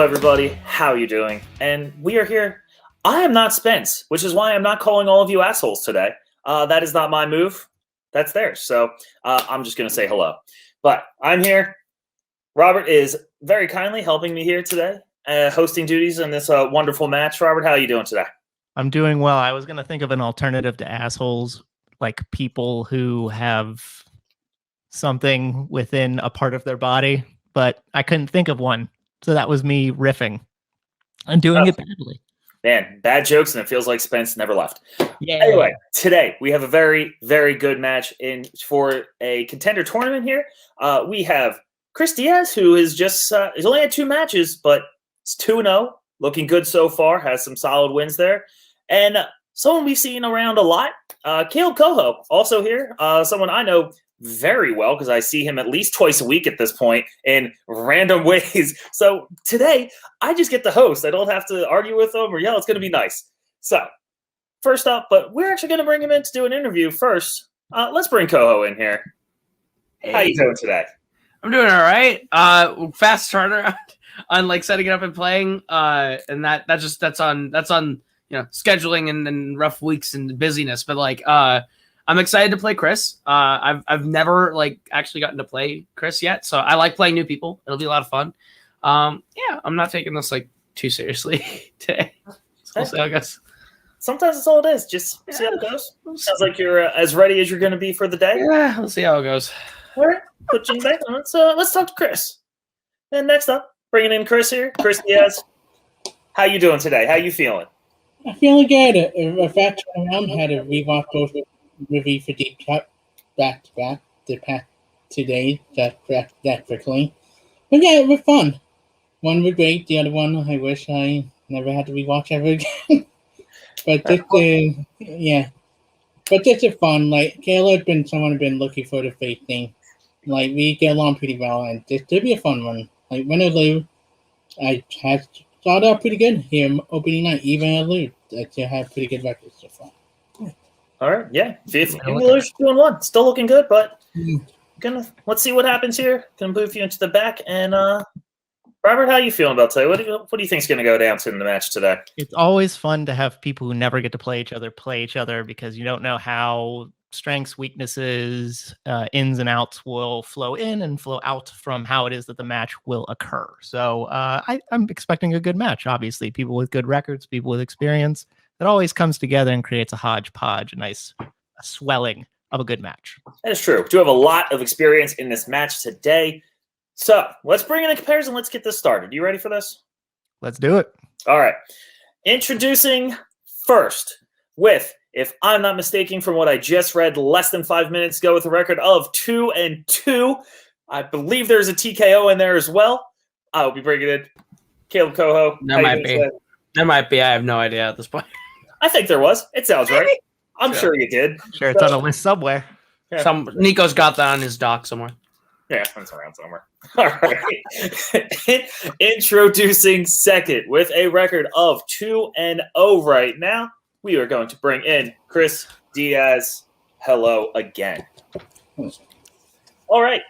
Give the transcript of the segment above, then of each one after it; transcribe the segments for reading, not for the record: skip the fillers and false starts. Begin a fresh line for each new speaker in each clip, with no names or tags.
everybody. How you doing? And we are here. I am not Spence, which is why I'm not calling all of you assholes today. That is not my move. That's theirs. So I'm just going to say hello. But I'm here. Robert is very kindly helping me here today, hosting duties in this wonderful match. Robert, how are you doing today?
I'm doing well. I was going to think of an alternative to assholes, like people who have something within a part of their body, but I couldn't think of one. So that was me riffing and doing it badly.
Man, bad jokes, and it feels like Spence never left.
Yeah.
Anyway, today we have a very, very good match for a contender tournament here. We have Chris Diaz, who is he's only had 2 matches, but it's 2-0, looking good so far, has some solid wins there. And someone we've seen around a lot, Kaleb Koho, also here, someone I know very well because I see him at least twice a week at this point in random ways. So today, I just get to host. I don't have to argue with him or yell. It's going to be nice. So first up, but we're actually going to bring him in to do an interview first. Let's bring Koho in here. Hey. How you doing today?
I'm doing all right. Fast turnaround on like setting it up and playing. And that's on scheduling and rough weeks and busyness. But like I'm excited to play Chris. I've never actually gotten to play Chris yet, so I like playing new people. It'll be a lot of fun. Yeah, I'm not taking this too seriously today. So we'll see how it goes.
Sometimes that's all it is. Just see how it goes. Sounds like you're as ready as you're going to be for the day.
Yeah, we'll see how it goes.
All right, put you back. Let's talk to Chris. And next up, bringing in Chris here. Chris Diaz, how you doing today? How you feeling?
I'm feeling good. A fat turnaround. Had to rewatch both movie for Deep Cut back to back the past 2 days that quickly. But yeah, it was fun. One was great, the other one I wish I never had to rewatch ever again. But this is fun. Like Kaleb's been someone I've been looking for the face thing. Like we get along pretty well, and this could be a fun one. Like when I lose, I had started out pretty good here opening night. Even I lose, I still have pretty good records so far.
All right, yeah. If you lose 2-1, still looking good, but let's see what happens here. Gonna move you into the back, and Robert, how are you feeling about today? What do you think is going to go down in the match today?
It's always fun to have people who never get to play each other because you don't know how strengths, weaknesses, ins and outs will flow in and flow out from how it is that the match will occur. So I'm expecting a good match. Obviously, people with good records, people with experience. It always comes together and creates a hodgepodge, a swelling of a good match.
That is true. We do have a lot of experience in this match today. So let's bring in a comparison. Let's get this started. You ready for this?
Let's do it.
All right. Introducing first with, if I'm not mistaken from what I just read less than 5 minutes ago, with a record of 2-2. I believe there's a TKO in there as well. I will be bringing in Kaleb Koho.
There might be. I have no idea at this point.
I think there was. It sounds right. I'm sure you did.
Sure, it's on a list somewhere.
Yeah.
Nico's got that on his dock somewhere.
Yeah, it's around somewhere. All right. Introducing second with a record of 2-0 right now. We are going to bring in Chris Diaz. Hello again. All right.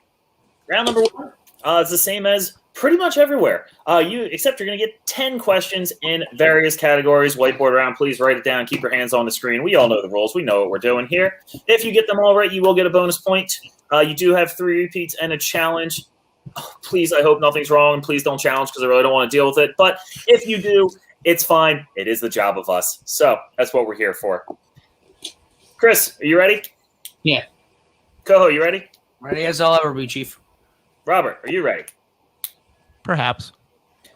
Round number 1. It's the same as pretty much everywhere. Except you're going to get 10 questions in various categories. Whiteboard around. Please write it down. Keep your hands on the screen. We all know the rules. We know what we're doing here. If you get them all right, you will get a bonus point. You do have 3 repeats and a challenge. Oh, please, I hope nothing's wrong. Please don't challenge because I really don't want to deal with it. But if you do, it's fine. It is the job of us. So that's what we're here for. Chris, are you ready?
Yeah.
Koho, you ready?
Ready as I'll ever be, Chief.
Robert, are you ready?
Perhaps.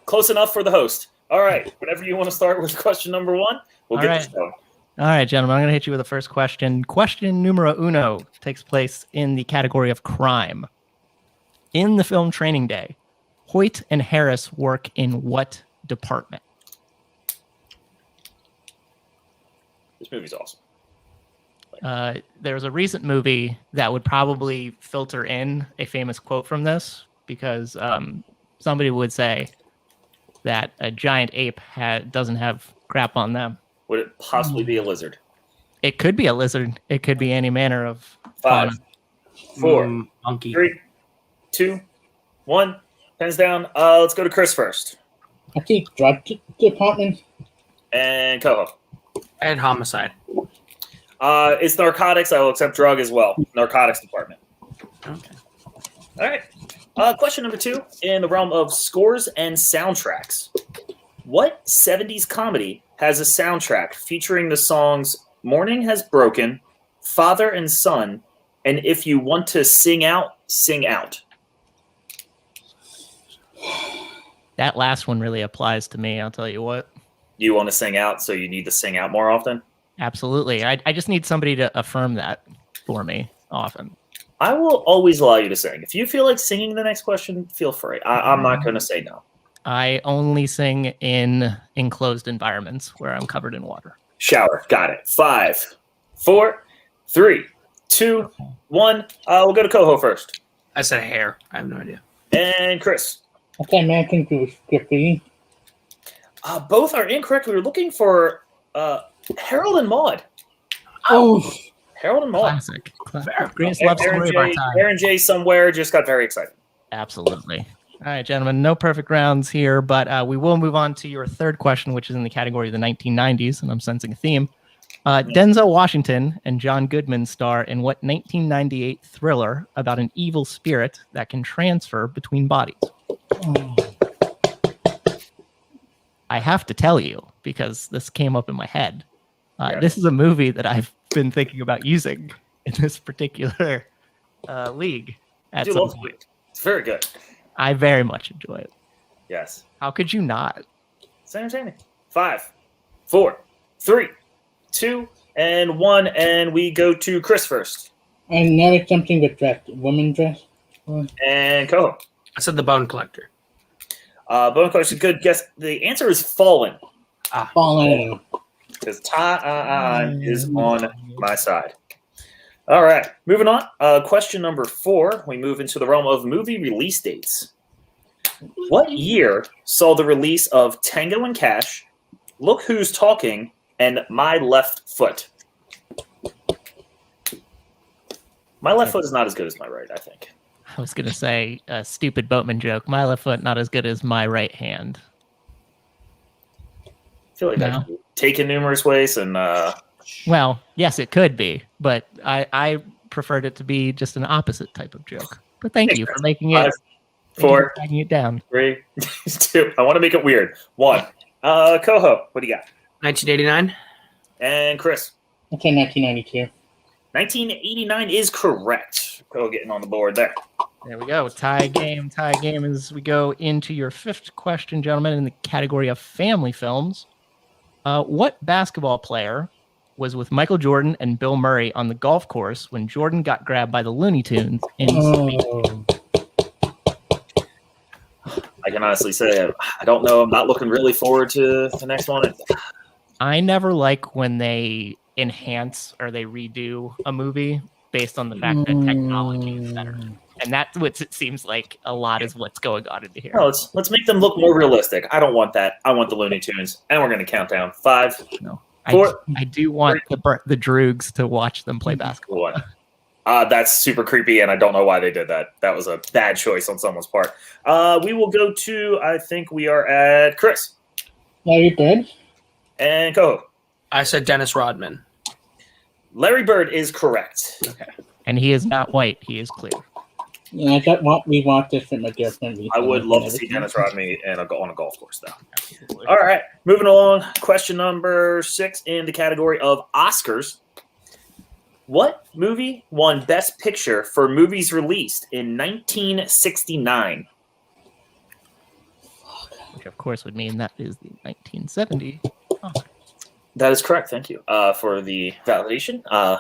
Close enough for the host. All right. Whenever you want to start with question number 1, we'll get this going.
All right, gentlemen, I'm going to hit you with the first question. Question numero uno takes place in the category of crime. In the film Training Day, Hoyt and Harris work in what department?
This movie's awesome.
There's a recent movie that would probably filter in a famous quote from this because somebody would say that a giant ape doesn't have crap on them.
Would it possibly be a lizard?
It could be a lizard. It could be any manner of
5, 4,
monkey.
3, 2, 1. Pens down. Let's go to Chris first.
I think department.
And Koho.
And homicide.
It's narcotics. I will accept drug as well. Narcotics department.
Okay.
All right. Question number 2 in the realm of scores and soundtracks. What 70s comedy has a soundtrack featuring the songs Morning Has Broken, Father and Son, and If You Want to Sing Out, Sing Out?
That last one really applies to me. I'll tell you what.
You want to sing out, so you need to sing out more often?
Absolutely. I just need somebody to affirm that for me often.
I will always allow you to sing. If you feel like singing the next question, feel free. I'm not going to say no.
I only sing in enclosed environments where I'm covered in water.
Shower. Got it. 5, 4, 3, 2, 1. We'll go to Koho first.
I said hair. I have no idea.
And Chris.
Okay, American Graffiti.
Both are incorrect. We were looking for Harold and Maude.
Oh,
Harold and Maude.
Classic. Greatest love
Aaron
story of our time.
Aaron J. somewhere just got very excited.
Absolutely. All right, gentlemen, no perfect rounds here, but we will move on to your third question, which is in the category of the 1990s, and I'm sensing a theme. Denzel Washington and John Goodman star in what 1998 thriller about an evil spirit that can transfer between bodies? I have to tell you, because this came up in my head. This is a movie that I've been thinking about using in this particular league.
I do love it. It's very good.
I very much enjoy it.
Yes.
How could you not?
It's entertaining. 5, 4, 3, 2, and 1, and we go to Chris first.
and now it's something with dress, woman dress.
And Koho.
I said the Bone Collector.
Bone Collector, good guess. The answer is Fallen.
Fallen.
Because time is on my side. All right, moving on. Question number 4. We move into the realm of movie release dates. What year saw the release of Tango and Cash, Look Who's Talking, and My Left Foot? My left foot is not as good as my right, I think.
I was going to say a stupid boatman joke. My left foot not as good as my right hand.
I feel like that could be taken numerous ways, and
well, yes, it could be, but I preferred it to be just an opposite type of joke. But thank you for making it.
5, 4,
tagging it down.
3, 2. I want to make it weird. 1. Koho, what do you got?
1989.
And Chris.
Okay, 1992.
1989 is correct. Koho getting on the board there.
There we go. Tie game as we go into your 5th question, gentlemen, in the category of family films. What basketball player was with Michael Jordan and Bill Murray on the golf course when Jordan got grabbed by the Looney Tunes in
I can honestly say I don't know. I'm not looking really forward to the next one.
I never like when they enhance or they redo a movie based on the fact that technology is better. And that's what it seems like a lot is what's going on in here.
No, let's make them look more realistic. I don't want that. I want the Looney Tunes. And we're going to count down. 5, 4.
I do want the Droogs to watch them play basketball.
That's super creepy, and I don't know why they did that. That was a bad choice on someone's part. We will go to, I think we are at Chris.
Larry Bird.
And Koho.
I said Dennis Rodman.
Larry Bird is correct.
Okay.
And he is not white. He is clear.
Yeah, we want this with my girlfriend.
I would love to see Dennis Rodman on a golf course, though. Absolutely. All right, moving along. Question number 6 in the category of Oscars. What movie won Best Picture for movies released in 1969?
Which, of course, would mean that is the 1970 Oscars.
That is correct. Thank you for the validation.
I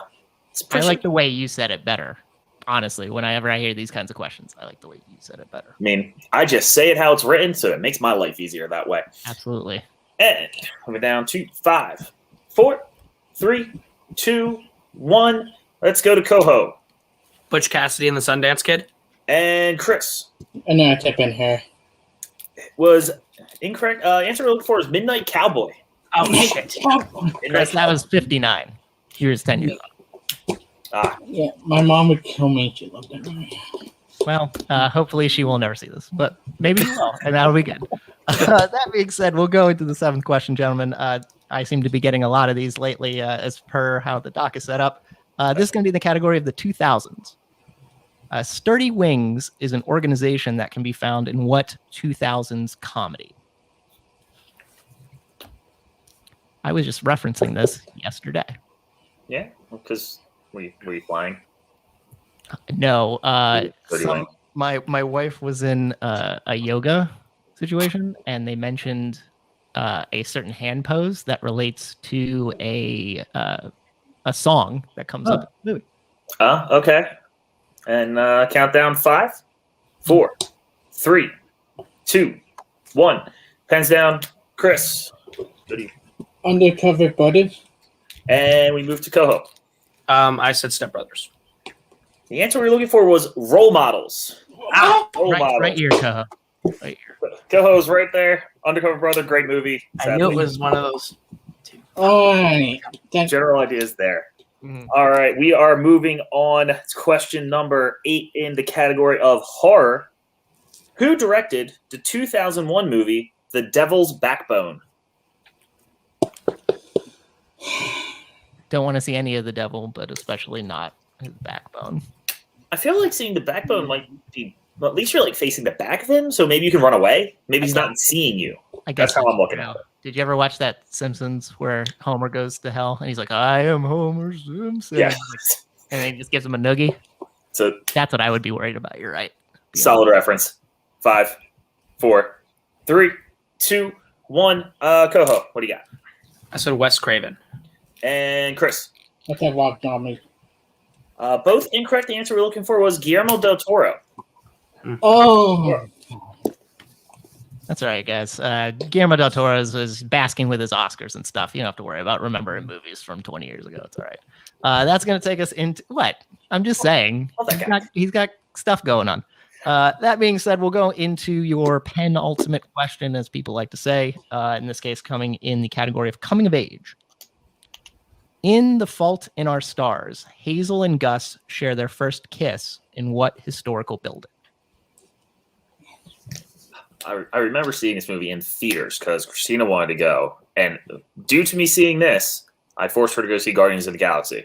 like the way you said it better. Honestly, whenever I hear these kinds of questions, I like the way you said it better.
I mean, I just say it how it's written, so it makes my life easier that way.
Absolutely.
And we're down to 5, 4, 3, 2, 1. Let's go to Koho.
Butch Cassidy and the Sundance Kid.
And Chris.
And now I type in her.
Was incorrect. Answer we're looking for is Midnight Cowboy.
Oh, shit.
Chris, that was 59. Here's 10 years old.
Yeah, my mom would kill me. She loved that movie.
Well, hopefully she will never see this, but maybe she will, and that'll be good. That being said, we'll go into the seventh question, gentlemen. I seem to be getting a lot of these lately, as per how the doc is set up. This is going to be in the category of the 2000s. Sturdy Wings is an organization that can be found in what 2000s comedy? I was just referencing this yesterday.
Yeah, because were you flying?
No,
Sturdy Wing.
my wife was in a yoga situation, and they mentioned a certain hand pose that relates to a song that comes up in the movie.
Okay. And countdown 5, 4, 3, 2, 1. Pens down, Chris.
Undercover Brothers.
And we move to Koho.
I said Step Brothers.
The answer we were looking for was role models. Role models.
Right here, Koho. Right here.
Koho's right there. Undercover Brother, great movie.
I knew it was one of those.
All right.
General ideas there.
Mhm.
All right, we are moving on to question number 8 in the category of horror. Who directed the 2001 movie The Devil's Backbone?
Don't want to see any of the devil, but especially not his backbone.
I feel like seeing the backbone might be, well, at least you're like facing the back of him, so maybe you can run away. Maybe he's not seeing you.
I guess
That's how I'm looking at it.
Did you ever watch that Simpsons where Homer goes to hell and he's like, "I am Homer Simpson,"
Yeah.
and then he just gives him a noogie?
So
That's what I would be worried about. You're right.
solid reference. 5, 4, 3, 2, 1. Koho, what do you got?
I said Wes Craven.
And Chris.
That's a Rob Zombie.
Both incorrect. The answer we're looking for was Guillermo del Toro.
Oh.
That's all right, guys. Guillermo del Toro is basking with his Oscars and stuff. You don't have to worry about remembering movies from 20 years ago. It's all right. That's going to take us into what? I'm just saying.
Oh, that guy.
He's got stuff going on. That being said, we'll go into your penultimate question, as people like to say. In this case, coming in the category of coming of age. In The Fault in Our Stars, Hazel and Gus share their first kiss in what historical building?
I remember seeing this movie in theaters because Christina wanted to go. And due to me seeing this, I forced her to go see Guardians of the Galaxy.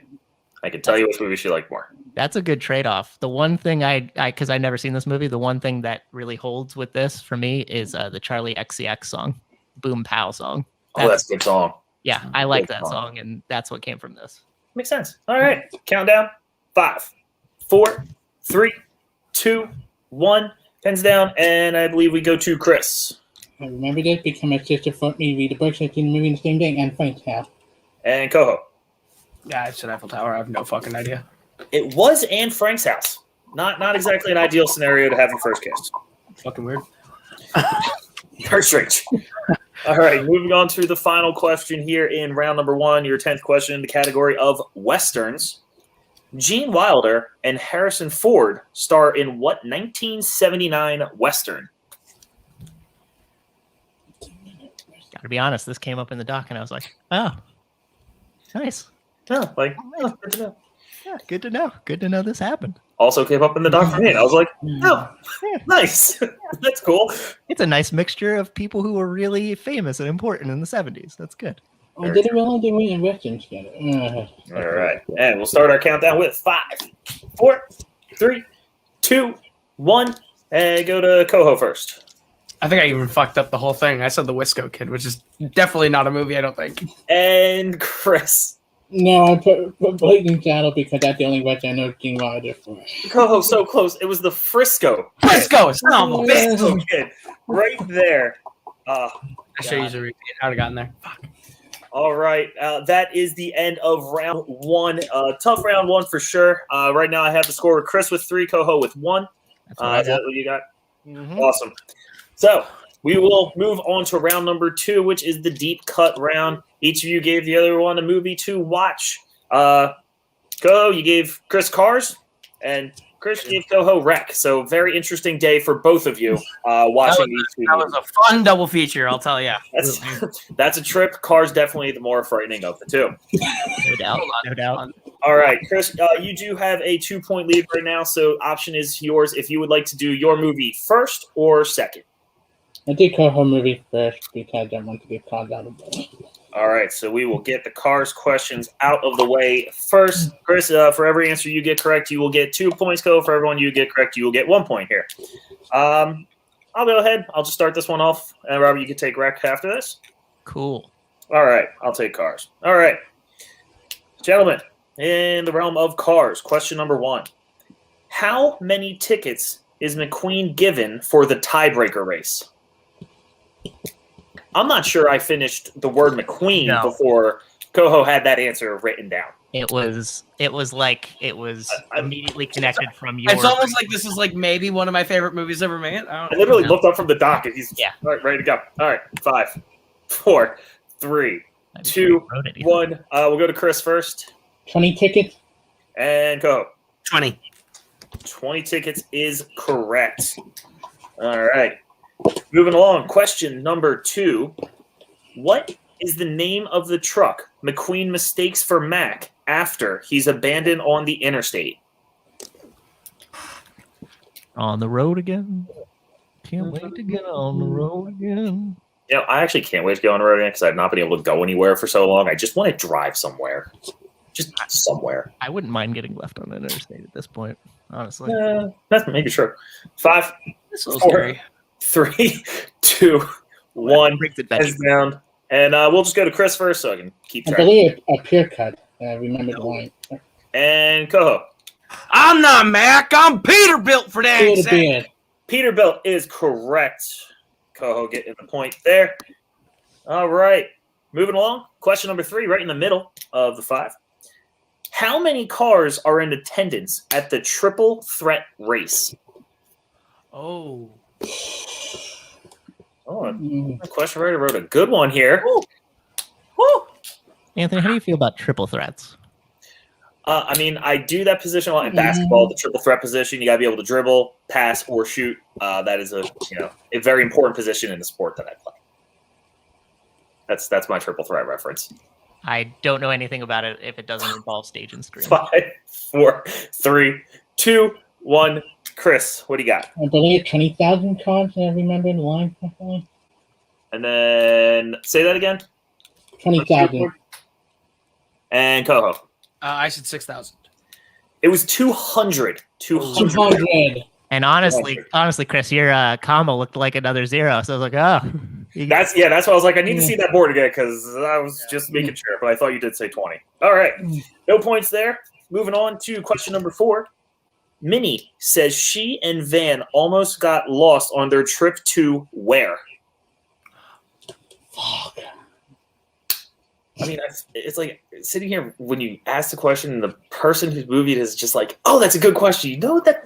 I can tell you which movie she liked more.
That's a good trade-off. The one thing because I've never seen this movie, the one thing that really holds with this for me is the Charlie XCX song, Boom Pow song.
That's a good song.
Yeah, I like that song, and that's what came from this.
Makes sense. All right. Countdown. 5, 4, 3, 2, 1. Pens down, and I believe we go to Chris.
I remember that because my sister fought me read the books, I seen the movie in the same day, and Frank's house.
And Koho.
Yeah, I said Eiffel Tower. I have no fucking idea.
It was Anne Frank's house. Not exactly an ideal scenario to have your first kiss.
Fucking weird.
Very strange. All right, moving on to the final question here in round number 1, your 10th question in the category of Westerns. Gene Wilder and Harrison Ford star in what 1979 Western?
Gotta be honest, this came up in the doc, and I was like, oh, nice.
Oh, good to know.
Yeah, good to know. Good to know this happened.
Also came up in the doc for me, and I was like, oh, nice. That's cool.
It's a nice mixture of people who were really famous and important in the 70s. That's good.
I didn't realize they were in Westerns together.
All right. And we'll start our countdown with 5, 4, 3, 2, 1. And go to Koho first.
I think I even fucked up the whole thing. I said The Wisco Kid, which is definitely not a movie, I don't think.
And Chris.
No, I put Blatant Shadow because that's the only Western I know Gene Wilder for.
Koho, so close. It was the Frisco.
Frisco! Son of a bitch!
Frisco Kid. Right there.
I should use a repeat. I would have gotten there. Fuck.
All right. That is the end of round 1. Tough round 1 for sure. Right now I have the score with Chris with 3, Koho with 1. Is that what you got?
Mm-hmm.
Awesome. So we will move on to round number 2, which is the deep cut round. Each of you gave the other one a movie to watch. Koho, you gave Chris Cars, and Chris gave Koho Wreck. So very interesting day for both of you watching these two
That
movies.
was a fun double feature, I'll tell you.
That's a trip. Cars definitely the more frightening of the two.
No doubt. No doubt.
All right, Chris, you do have a 2-point lead right now, so option is yours if you would like to do your movie first or second.
I did Koho movie first because I want to get called out of the way.
All right, so we will get the Cars questions out of the way first. Chris, for every answer you get correct, you will get 2 points. Koho, for everyone you get correct, you will get 1 point here. I'll go ahead. I'll just start this one off, and Robert, you can take rec after this.
Cool.
All right, I'll take Cars. All right, gentlemen, in the realm of Cars, question number 1: how many tickets is McQueen given for the tiebreaker race? I'm not sure I finished the word McQueen before Koho had that answer written down.
It was immediately connected from your.
It's almost like this is like maybe one of my favorite movies ever made.
I literally looked up from the dock and he's all right, ready to go. All right, 5, 4, 3, 2, 1. We'll go to Chris first.
20 tickets.
And Koho.
20.
20 tickets is correct. All right. Moving along. Question number 2. What is the name of the truck McQueen mistakes for Mac after he's abandoned on the interstate?
On the road again. Can't wait to get on the road again.
You know, I actually can't wait to go on the road again because I've not been able to go anywhere for so long. I just want to drive somewhere. Just somewhere.
I wouldn't mind getting left on an interstate at this point, honestly.
That's maybe true. 5,
This is
4,
scary.
3, 2, 1. Hands down. And we'll just go to Chris first so I can keep
I
track.
believe a pure cut. I remember the line.
And Koho.
I'm not Mac. I'm Peterbilt for that.
Peter Beard.
Peterbilt is correct. Koho getting the point there. All right. Moving along. Question number 3, right in the middle of the 5. How many cars are in attendance at the triple threat race?
Oh.
The question writer wrote a good one here.
Woo.
Anthony, how do you feel about triple threats?
I mean, I do that position a lot in basketball, the triple threat position. You got to be able to dribble, pass, or shoot. That is a very important position in the sport that I play. That's my triple threat reference.
I don't know anything about it if it doesn't involve stage and screen.
5, 4, 3, 2, 1. Chris, what do you got?
I believe 20,000 cards. I remember the line properly.
And then say that again.
20,000.
And Koho.
I said 6,000.
It was 200. 200.
200.
And honestly, Chris, your comma looked like another 0. So I was like, oh.
That's why I was like, I need to see that board again because I was just making sure, but I thought you did say 20. All right. No points there. Moving on to question number 4. Minnie says she and Van almost got lost on their trip to where?
Fuck.
I mean, it's like sitting here when you ask the question, and the person who's moving it is just like, "Oh, that's a good question." You know that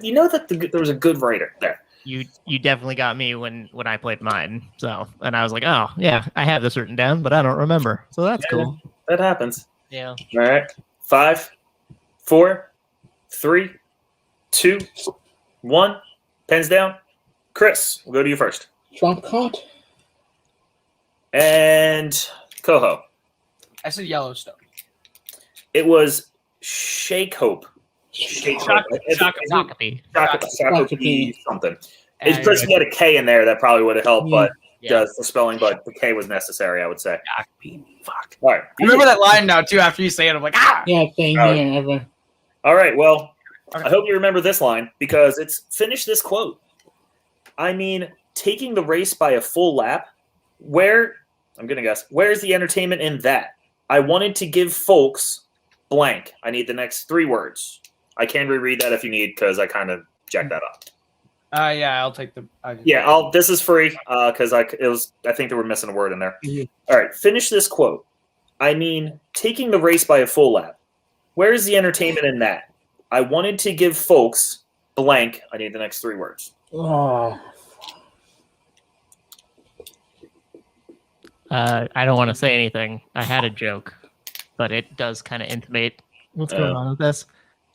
there was a good writer there.
You definitely got me when I played mine. So, and I was like, oh yeah, I have this written down, but I don't remember. So that's cool.
That happens.
Yeah.
All right. 5, 4, 3, 2, 1. Pens down. Chris, we'll go to you first.
Trump card.
And Koho.
I said Yellowstone.
It was Shake Hope. Shake Hope.
Shakopee.
Shakopee something. It's because you had a K in there that probably would have helped, but for spelling, but the K was necessary, I would say.
Fuck.
All right.
I remember that line now too. After you say it, I'm like, ah.
Yeah, same here. Ever.
All right. Well, I hope you remember this line because it's finish this quote. I mean, taking the race by a full lap. I'm gonna guess. Where's the entertainment in that? I wanted to give folks blank. I need the next 3 words. I can reread that if you need because I kind of jacked that up.
Yeah, I'll take the.
This is free because I think they were missing a word in there.
Mm-hmm.
All right, finish this quote. I mean, taking the race by a full lap. Where's the entertainment in that? I wanted to give folks blank. I need the next 3 words.
Oh.
I don't want to say anything. I had a joke, but it does kind of intimate what's going on with this.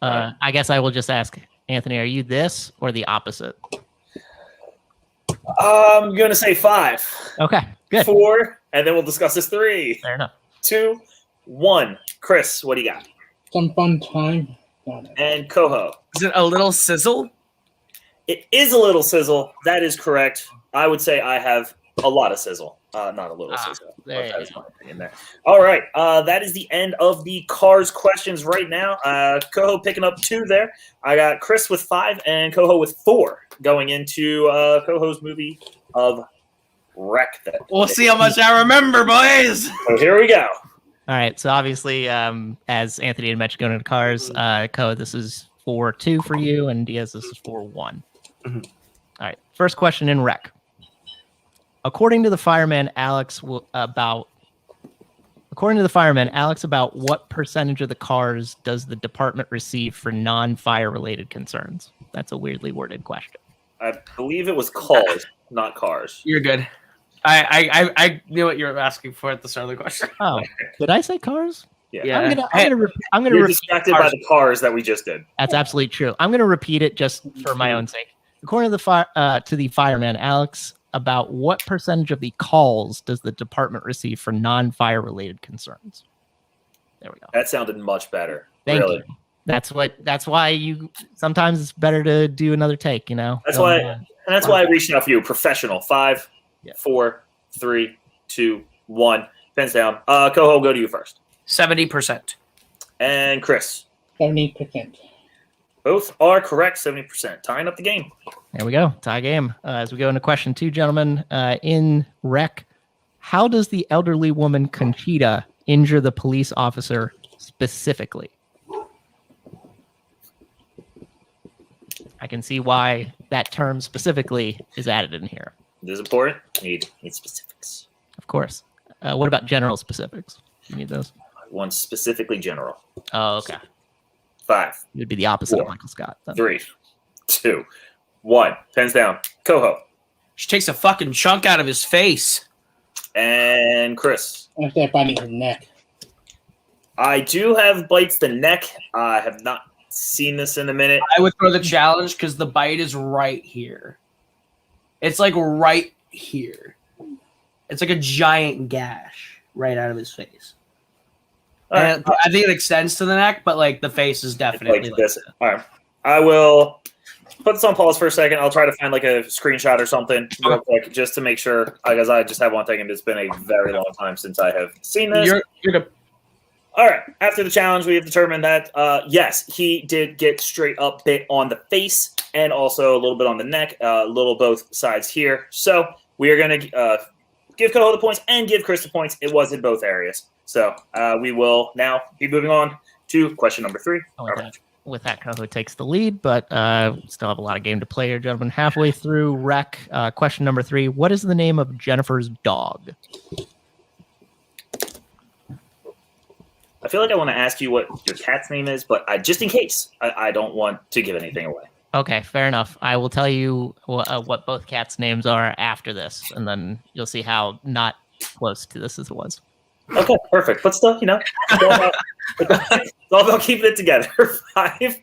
I guess I will just ask Anthony, are you this or the opposite?
I'm going to say 5.
Okay, good.
4, and then we'll discuss this 3.
Fair enough.
2, 1. Chris, what do you got?
Some fun time.
And Koho.
Is it a little sizzle?
It is a little sizzle. That is correct. I would say I have a lot of sizzle, not a little sizzle.
there you
That's
go.
my opinion there. All right, that is the end of the Cars questions right now. Koho picking up 2 there. I got Chris with 5 and Koho with 4 going into Koho's movie of Wreck.
We'll see how much I remember, boys.
So here we go.
All right. So obviously, as Anthony had mentioned, going into Cars, Koho, this is 4-2 for you, and Diaz, this is 4-1.
Mhm.
All right. First question in Wreck. According to the fireman Alex, about what percentage of the cars does the department receive for non-fire related concerns? That's a weirdly worded question.
I believe it was calls, not cars.
You're good. I knew what you were asking for at the start of the question.
Oh, did I say cars?
Yeah.
I'm gonna
You're
repeat.
distracted by the cars that we just did.
That's absolutely true. I'm gonna repeat it just for my own sake. According to the fireman Alex, about what percentage of the calls does the department receive for non-fire related concerns? There we go.
That sounded much better.
Thank
really.
you. That's why you sometimes it's better to do another take, you know.
That's why I reached out for you. Professional. 5,
Yeah.
4, 3, 2, 1. Pens down. Koho, go to you first.
70%.
And Chris.
70%.
Both are correct. 70%. Tying up the game.
There we go. Tie game. As we go into question 2, gentlemen, in Wreck, how does the elderly woman Conchita injure the police officer specifically? I can see why that term specifically is added in here.
This is important. Need specifics.
Of course. What about general specifics? You need those?
One specifically general.
Oh, okay.
5,
It would be the opposite
4,
of Michael Scott. then.
3, 2, 1. Pens down. Koho.
She takes a fucking chunk out of his face.
And Chris.
I said biting his neck.
I do have bites the neck. I have not seen this in a minute.
I would throw the challenge because the bite is right here. It's like right here. It's like a giant gash right out of his face.
All right.
And I think it extends to the neck, but like the face is definitely
Like this. All right. I will put this on pause for a second. I'll try to find like a screenshot or something real quick just to make sure, because I just have one thing and it's been a very long time since I have seen this.
You're good.
All right. After the challenge, we have determined that, yes, he did get straight up bit on the face and also a little bit on the neck, a little both sides here. So we are going to give Koho the points and give Chris the points. It was in both areas. So we will now be moving on to question number 3.
With that, Koho takes the lead, but still have a lot of game to play here, gentlemen. Halfway through Wreck, question number 3. What is the name of Jennifer's dog?
I feel like I want to ask you what your cat's name is, but just in case, I don't want to give anything away.
Okay, fair enough. I will tell you what both cats' names are after this, and then you'll see how not close to this as it was.
Okay, perfect. But still, it's all about keeping it together. 5,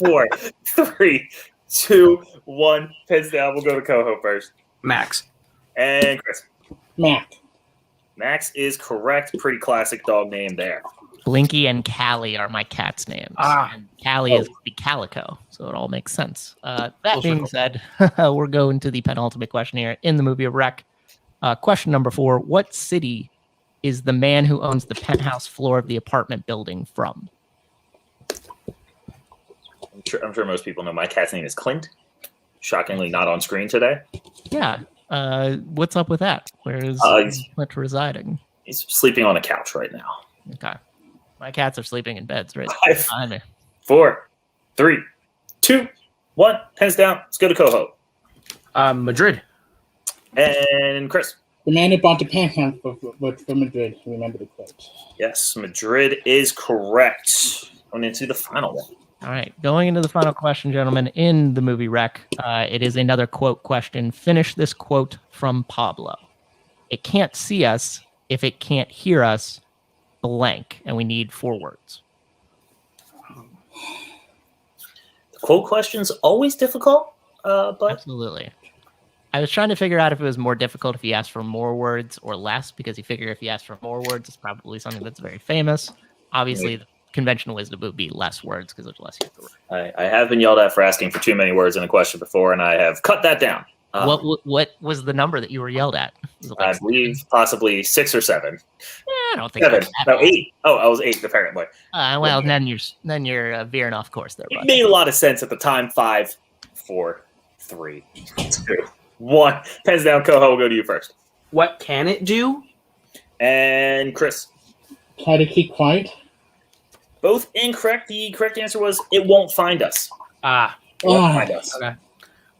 4, 3, 2, 1. Pens down. We'll go to Koho first.
Max.
And Chris.
Mac.
Max is correct. Pretty classic dog name there.
Blinky and Callie are my cat's names. And Callie is the Calico, so it all makes sense. That being said, we're going to the penultimate question here in the movie of Wreck. Question number 4. What city is the man who owns the penthouse floor of the apartment building from?
I'm sure most people know my cat's name is Clint. Shockingly not on screen today.
Yeah. What's up with that? Where is Clint residing?
He's sleeping on a couch right now.
Okay. My cats are sleeping in beds right
5,
behind me.
4, 3, 2, 1. Pens down. Let's go to Koho.
Madrid.
And Chris.
The man who bought the penthouse was from Madrid. Remember the quote.
Yes, Madrid is correct. Going into the final one.
All right. Going into the final question, gentlemen, in the movie Wreck, it is another quote question. Finish this quote from Pablo. It can't see us if it can't hear us, blank. And we need 4 words.
The quote question's always difficult, but
Absolutely. I was trying to figure out if it was more difficult if you asked for more words or less, because you figure if you ask for more words, it's probably something that's very famous. Obviously, the conventional wisdom would be less words because there's less you have to write.
I have been yelled at for asking for too many words in a question before, and I have cut that down.
What was the number that you were yelled at? Was it
I believe possibly 6 or 7.
I don't think
7.
that
No,
bad.
8. Oh, I was 8 apparently.
Well, then you're veering off course there.
It
Bud.
made a lot of sense at the time. 5, 4, 3, 2, 1. Pens down. Koho, we'll go to you first.
What can it do?
And Chris.
Try to keep quiet.
Both incorrect. The correct answer was it won't find us.
Ah,
It won't
Ah.
find us.
okay.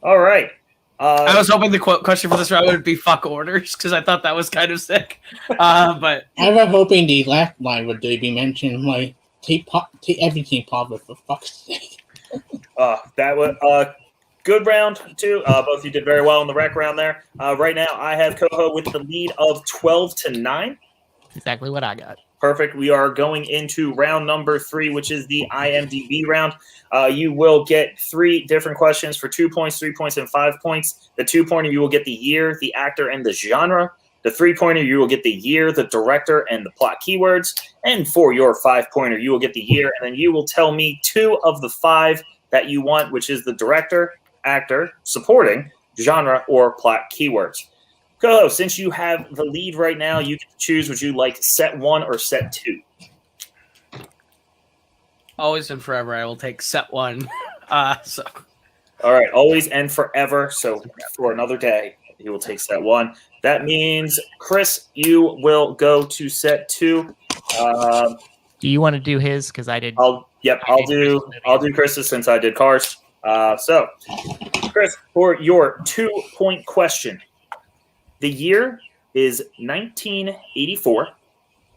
All right.
I was hoping the question for this round would be fuck orders because I thought that was kind of sick. But
I was hoping the last line would be mentioned, like, take everything positive, for fuck's sake.
That was good round, too. Both of you did very well in the rec round there. Right now, I have Koho with the lead of 12-9.
Exactly what I got.
Perfect. We are going into round number 3, which is the IMDb round. You will get 3 different questions for 2 points, 3 points, and 5 points. The 2-pointer, you will get the year, the actor, and the genre. The 3-pointer, you will get the year, the director, and the plot keywords. And for your 5-pointer, you will get the year, and then you will tell me 2 of the 5 that you want, which is the director, actor, supporting, genre, or plot keywords. Koho, since you have the lead right now, you get to choose. Would you like set 1 or set 2?
always and forever, I will take set 1. So
All right, always and forever. So for another day, you will take set 1. That means, Chris, you will go to set 2.
Do you want to do his? Because I did.
I'll do Chris's since I did Cars. So, Chris, for your 2-point question, the year is 1984.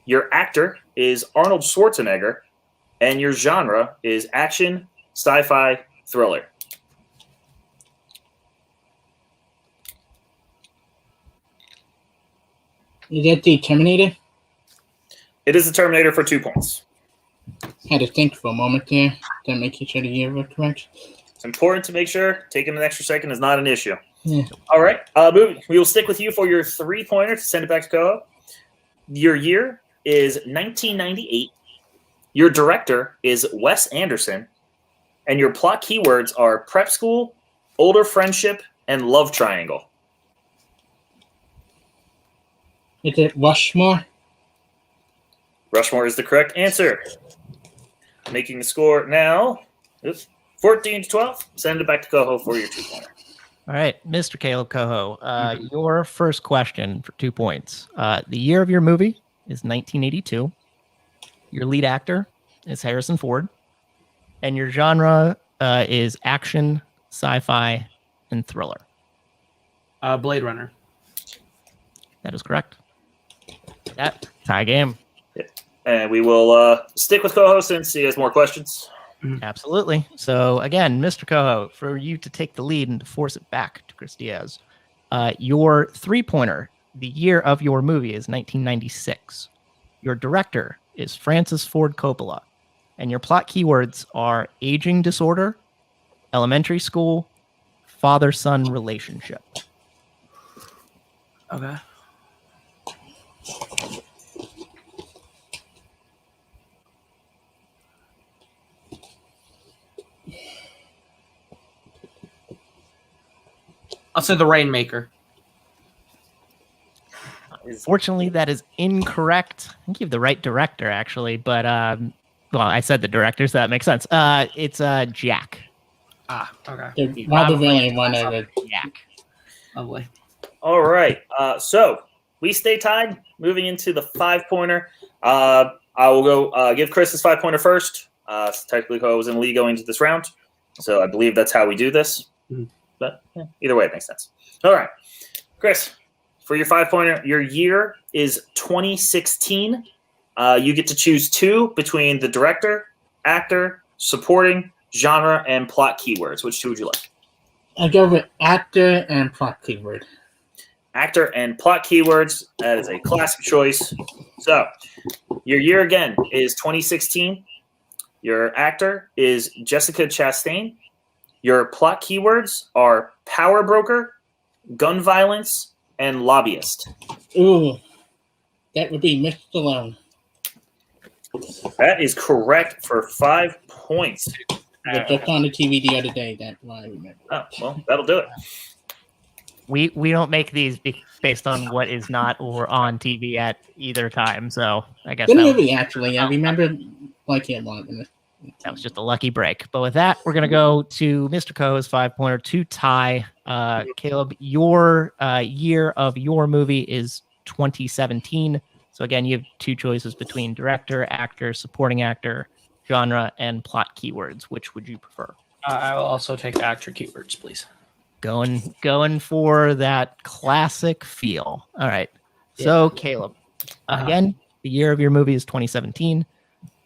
Your actor is Arnold Schwarzenegger, and your genre is action, sci-fi, thriller.
Is that the Terminator?
It is the Terminator for 2 points.
Had to think for a moment there to make sure the year was correct.
It's important to make sure taking an extra second is not an issue.
Yeah.
All right, we will stick with you for your 3-pointer to send it back to Koho. Your year is 1998. Your director is Wes Anderson, and your plot keywords are prep school, older friendship, and love triangle.
Is it Rushmore?
Rushmore is the correct answer. Making the score now, 14-12. Send it back to Koho for your 2-pointer.
All right, Mr. Kaleb Koho, your first question for 2 points. The year of your movie is 1982. Your lead actor is Harrison Ford. And your genre is action, sci-fi, and thriller.
Blade Runner.
That is correct. That tie game.
And we will stick with Koho since he has more questions.
Absolutely. So again, Mr. Koho, for you to take the lead and to force it back to Chris Diaz, your 3-pointer, the year of your movie is 1996. Your director is Francis Ford Coppola, and your plot keywords are aging disorder, elementary school, father-son relationship.
Okay. I'll say The Rainmaker.
Fortunately, that is incorrect. I think you have the right director, actually, but well, I said the director, so that makes sense. It's Jack.
Ah, okay.
The Robert Williams one of it.
Jack.
Lovely.
All right. So we stay tied. Moving into the 5-pointer. I will go give Chris his 5-pointer first. Technically, Koho was in the lead going into this round, so I believe that's how we do this. But either way, it makes sense. All right, Chris, for your 5-pointer, your year is 2016. You get to choose 2 between the director, actor, supporting, genre, and plot keywords. Which 2 would you like?
I go with actor and plot keyword.
Actor and plot keywords. That is a classic choice. So your year again is 2016. Your actor is Jessica Chastain. Your plot keywords are power broker, gun violence, and lobbyist.
Ooh, that would be Mr. Stallone.
That is correct for 5 points.
It was just on the TV the other day. That's why I remember.
Oh, well, that'll do it.
We don't make these based on what is not or on TV at either time. So I guess
Good
that was,
movie, actually. I remember liking it a lot.
that was just a lucky break. But with that, we're gonna go to Mr. Koho's 5-pointer to tie. Caleb, your year of your movie is 2017. So again, you have two choices between director, actor, supporting actor, genre, and plot keywords. Which would you prefer?
I will also take actor keywords, please.
Going for that classic feel. All right. So Caleb, again, the year of your movie is 2017.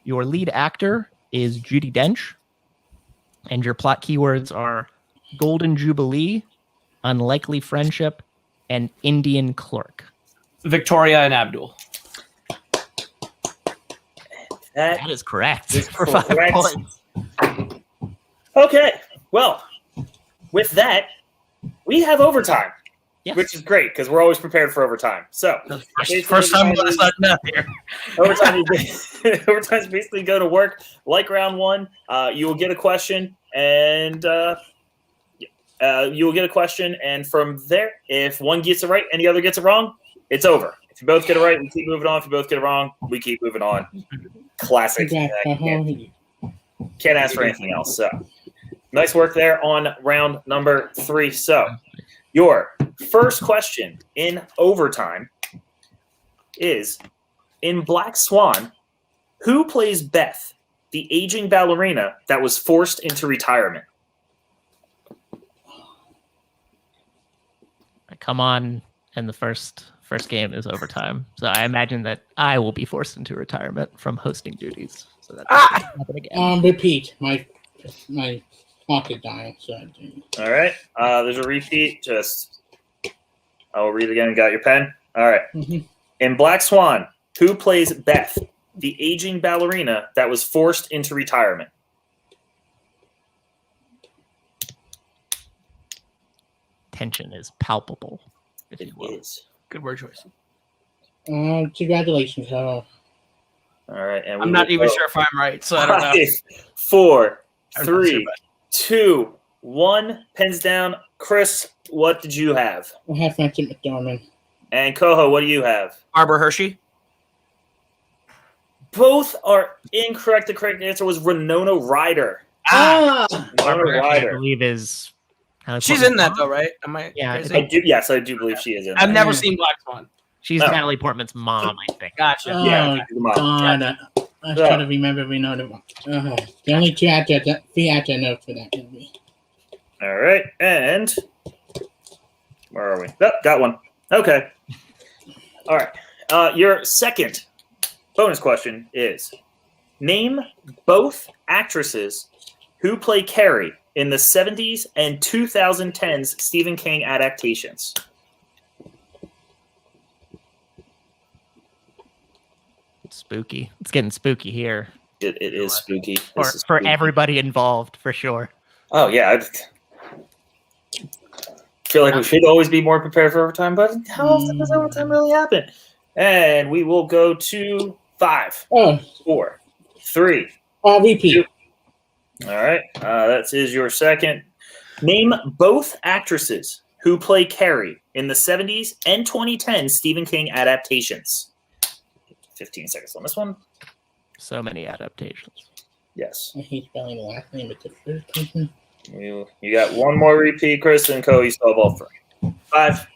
Your lead actor is Judi Dench, and your plot keywords are Golden Jubilee, Unlikely Friendship, and Indian Clerk.
Victoria and Abdul.
That is correct.
is
For 5
correct.
points.
Okay, well, with that, we have overtime,
Yes.
which is great because we're always prepared for overtime. So,
First time I started out here.
overtime is basically go to work like round one. You will get a question, and from there, if one gets it right and the other gets it wrong, it's over. If you both get it right, we keep moving on. If you both get it wrong, we keep moving on. Classic. Can't ask for anything else. So, nice work there on round number 3. So, your first question in overtime is, in Black Swan, who plays Beth, the aging ballerina that was forced into retirement?
I come on, and the first game is overtime. So I imagine that I will be forced into retirement from hosting duties. So that's happen again.
Repeat. My clock is dying. So
All right. There's a repeat. I will read it again. Got your pen? All right.
Mhm.
In Black Swan, who plays Beth, the aging ballerina that was forced into retirement?
Tension is palpable. If
It
you will.
is.
Good word choice.
Congratulations.
All right. And
I'm not even sure if I'm right, so I don't know.
5, 4,
I'm not
3,
sure, but-
2, 1. Pens down. Chris, what did you have?
I have Francis McDormand.
And Koho, what do you have?
Barbara Hershey.
Both are incorrect. The correct answer was Winona Ryder.
Ah,
Winona
Barbara, I
Ryder.
believe is.
she's in that though, right? Am I?
Yeah,
crazy?
Yes, I do believe she is in
I've
that.
never seen Black Swan.
She's
Oh.
Natalie Portman's mom, I think.
Gotcha.
Yeah, she's the mom.
God, I try to remember Winona. The only three actors I know for that movie.
All right, and where are we? Oh, got one. Okay. All right. Your second bonus question is, name both actresses who play Carrie in the 70s and 2010s Stephen King adaptations.
It's spooky. It's getting spooky here
It is spooky.
for
This is
for
spooky.
everybody involved, for sure.
Oh, yeah. I feel like we should always be more prepared for overtime, but how often does overtime really happen? And we will go to 5, 4, 3.
Repeat.
All right. That is your second. Name both actresses who play Carrie in the 70s and 2010 Stephen King adaptations. 15 seconds on this one.
So many adaptations.
Yes.
I hate spelling the last name, but the first person.
You got one more repeat, Chris, and Koho. You still have all 3. 5,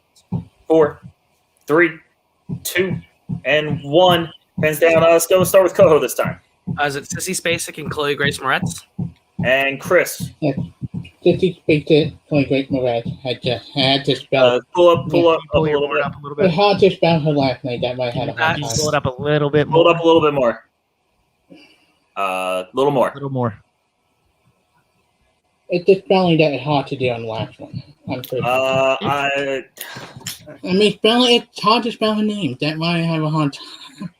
4, 3, 2, and 1. Pens down. Let's go. Start with Koho this time.
Is it Sissy Spacek and Chloe Grace Moretz?
And Chris.
Sissy Spacek, Chloe Grace Moretz had to spell.
Pull up a
Pull your
little
board
bit.
up a little
It's
bit.
hard to spell her last name. That might have a hard
Just
time.
pull it up a little bit
Pull
more.
it up a little bit more. Little more.
A little more.
It's the spelling that is hard to do on the last one. I'm pretty sure.
I
spelling. It's hard to spell her name. That might have a hard time.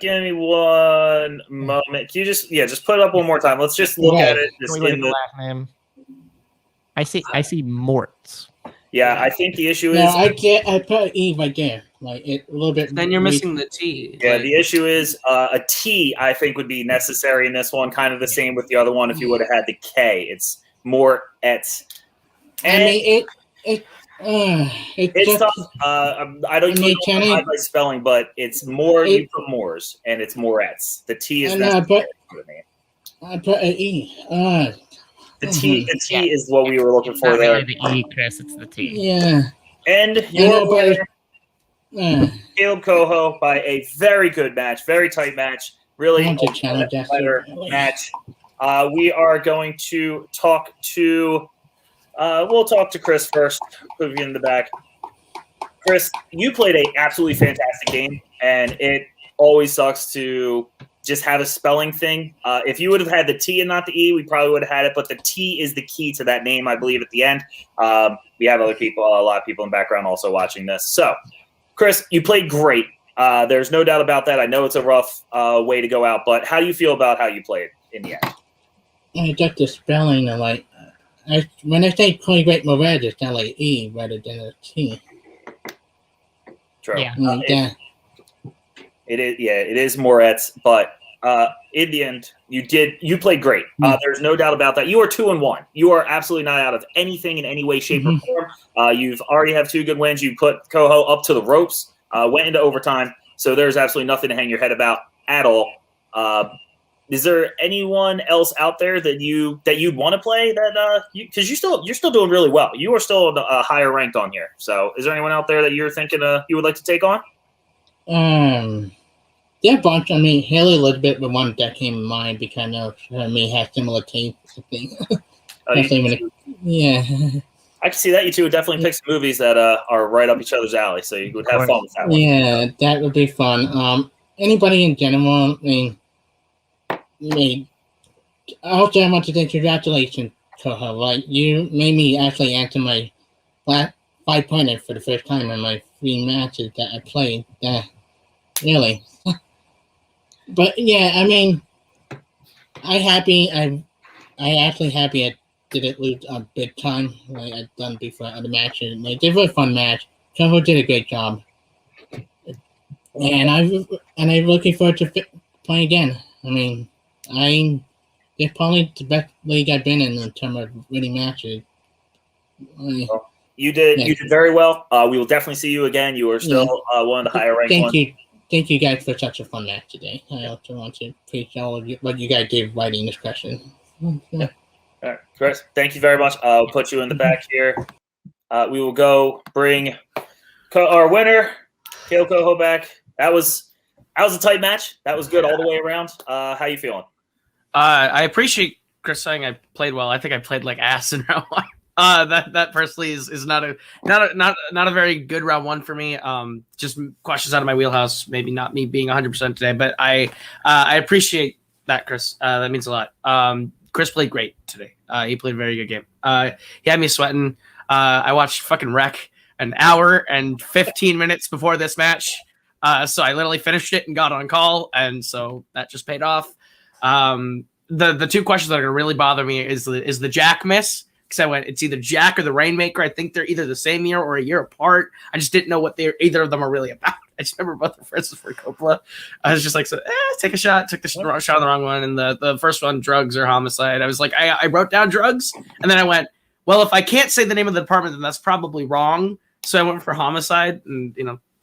give me one moment. Can you just put it up one more time? Let's just look at it.
Can
Just
we look
in
at the
the,
last name? I see Mortz.
yeah, I think the issue
No,
is
I put E right there. Like it a little bit.
Then you're missing the T.
yeah,
Like,
the issue is a T. I think would be necessary in this one. Kind of the same with the other one. If you would have had the K, it's more et.
I mean It's
It's
just,
tough. I don't
mean,
know
Kenny-
by spelling, but it's more. You
It-
put Moors, and it's Morettes. The T is
I know,
necessary
but-
for the name.
I put an E.
The T
Yeah.
is what we were looking
It's
for
not
there.
really the E, Chris. It's the T.
Yeah.
And
I
your
know, but
winner, Kaleb Koho, by a very good match, very tight match, really
I want to challenge that
better
so-
match. We are going to talk to. We'll talk to Chris first. Put you in the back. Chris, you played an absolutely fantastic game, and it always sucks to just have a spelling thing. If you would have had the T and not the E, we probably would have had it, but the T is the key to that name, I believe, at the end. We have other people, a lot of people in the background also watching this. So, Chris, you played great. There's no doubt about that. I know it's a rough way to go out, but how do you feel about how you played in the end?
I got the spelling of like, when I say play great Morad, it's not like E rather than a T.
True.
Yeah.
It is, yeah, it is Moretz, but in the end, you played great. There's no doubt about that. You are 2-1. You are absolutely not out of anything in any way, shape, or form. You've already have 2 good wins. You put Koho up to the ropes, went into overtime, so there's absolutely nothing to hang your head about at all. Is there anyone else out there that you'd want to play that because you're still doing really well. You are still higher ranked on here. So is there anyone out there that you're thinking you would like to take on?
Yeah, bunch. I mean, Haley Elizabeth, the one that came to mind because I know her and me have similar tastes. I think. Yeah.
I can see that. You two would definitely pick some movies that are right up each other's alley, so you would have fun with that one.
Yeah, that would be fun. Anybody in general, I mean, also I want to say congratulations to her. Like, you made me actually answer my 5-pointer for the first time in my 3 matches that I played. Really. But yeah, I mean, I actually happy I didn't lose a big time like I've done before other matches. Like, they were a fun match. Koho did a great job, and I'm looking forward to playing again. I mean, it's probably the best league I've been in terms of winning matches.
You did very well. We will definitely see you again. You are still one of the higher ranked ones.
Thank you guys for such a fun match today. I also want to appreciate all of what you guys did writing this question.
Yeah. All right, Chris, thank you very much. I'll put you in the back here. We will go bring our winner, Kaleb Koho, back. That was a tight match. That was good all the way around. How you feeling?
I appreciate Chris saying I played well. I think I played like ass in round 1. That personally is not a very good round 1 for me. Just questions out of my wheelhouse. Maybe not me being 100% today, but I appreciate that, Chris. That means a lot. Chris played great today. He played a very good game. He had me sweating. I watched fucking Wreck an hour and 15 minutes before this match. So I literally finished it and got on call, and so that just paid off. The 2 questions that are gonna really bother me is the Jack miss. Because I went, it's either Jack or the Rainmaker. I think they're either the same year or a year apart. I just didn't know what either of them are really about. I just remember both the first for Coppola. I was just like, take a shot. Took the shot on the wrong one. And the first one, drugs or homicide. I was like, I wrote down drugs. And then I went, well, if I can't say the name of the department, then that's probably wrong. So I went for homicide. And,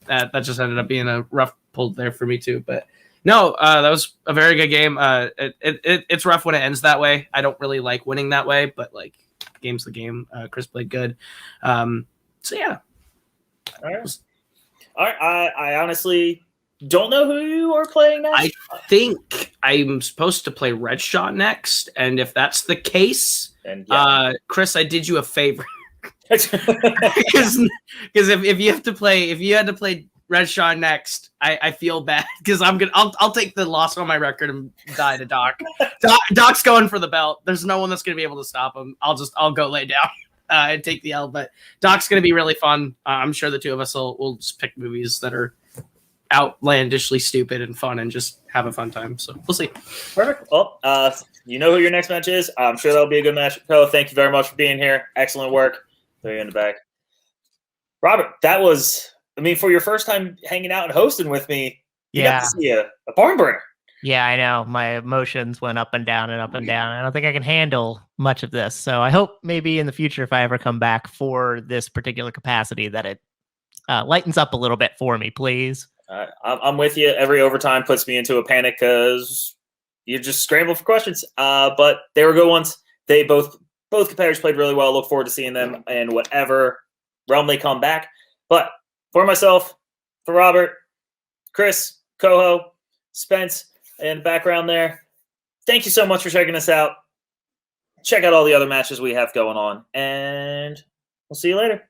that just ended up being a rough pull there for me too. But no, that was a very good game. It's rough when it ends that way. I don't really like winning that way, but like, game's the game. Chris played good. So yeah.
All right. I honestly don't know who you are playing next.
I think I'm supposed to play Red Shot next, and if that's the case,
then,
Chris, I did you a favor. Because if you had to play Red Shot next, I feel bad because I'll take the loss on my record and die to Doc. Doc's going for the belt. There's no one that's gonna be able to stop him. I'll go lay down and take the L. But Doc's gonna be really fun. I'm sure the 2 of us will just pick movies that are outlandishly stupid and fun and just have a fun time. So we'll see.
Perfect. Well, you know who your next match is. I'm sure that'll be a good match. Koho, thank you very much for being here. Excellent work. There you in the back. Robert, that was. I mean, for your first time hanging out and hosting with me, you got to see a barn burner.
Yeah, I know. My emotions went up and down and up and down. I don't think I can handle much of this. So I hope maybe in the future, if I ever come back for this particular capacity, that it lightens up a little bit for me, please.
I'm with you. Every overtime puts me into a panic because you just scramble for questions. But they were good ones. They both competitors played really well. Look forward to seeing them in whatever realm they come back. But for myself, for Robert, Chris, Koho, Spence, in the background there, thank you so much for checking us out. Check out all the other matches we have going on, and we'll see you later.